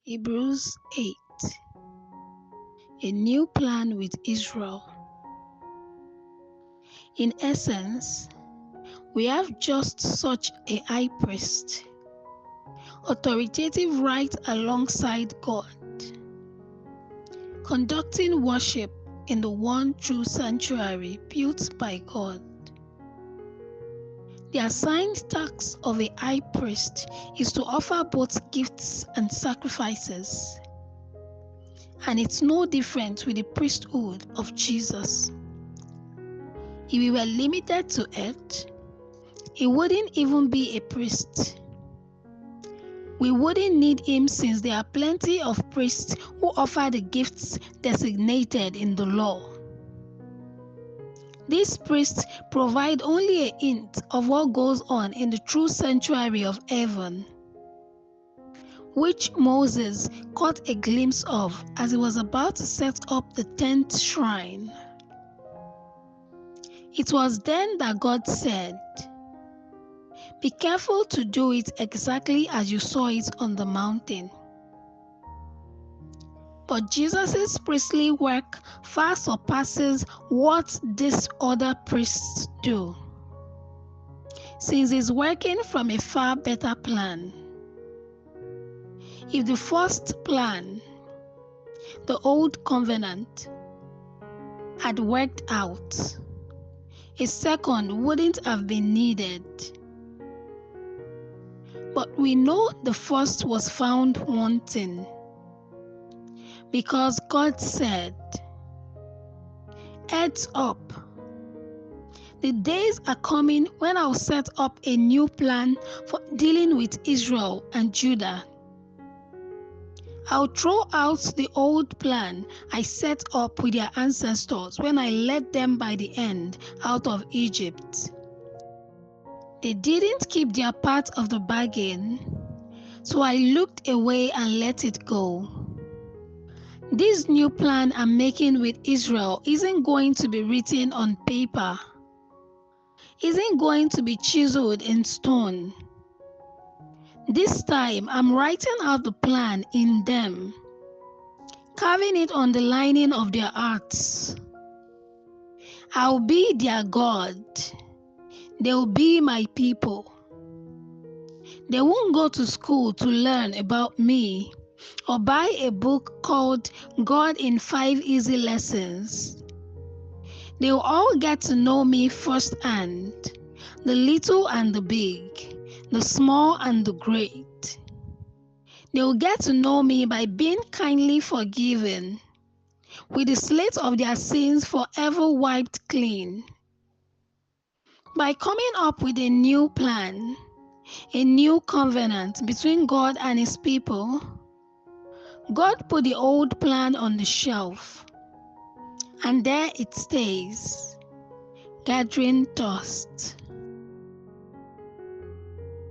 Hebrews 8. A new plan with Israel. In essence, we have just such a high priest, authoritative right alongside God, conducting worship in the one true sanctuary built by God. The assigned task of a high priest is to offer both gifts and sacrifices. And it's no different with the priesthood of Jesus. If we were limited to earth, he wouldn't even be a priest. We wouldn't need him since there are plenty of priests who offer the gifts designated in the law. These priests provide only a hint of what goes on in the true sanctuary of heaven, which Moses caught a glimpse of as he was about to set up the 10th shrine. It was then that God said, "Be careful to do it exactly as you saw it on the mountain." But Jesus' priestly work far surpasses what these other priests do, since he's working from a far better plan. If the first plan, the old covenant, had worked out, a second wouldn't have been needed. But we know the first was found wanting, because God said, "Heads up, the days are coming when I'll set up a new plan for dealing with Israel and Judah. I'll throw out the old plan I set up with their ancestors when I led them by the hand out of Egypt. They didn't keep their part of the bargain, so I looked away and let it go. This new plan I'm making with Israel isn't going to be written on paper, isn't going to be chiseled in stone. This time I'm writing out the plan in them, carving it on the lining of their hearts. I'll be their God. They'll be my people. They won't go to school to learn about me or buy a book called God in 5 Easy Lessons. They'll all get to know me firsthand, the little and the big, the small and the great. They'll get to know me by being kindly forgiven, with the slate of their sins forever wiped clean. By coming up with a new plan, a new covenant between God and his people, God put the old plan on the shelf, and there it stays, gathering dust.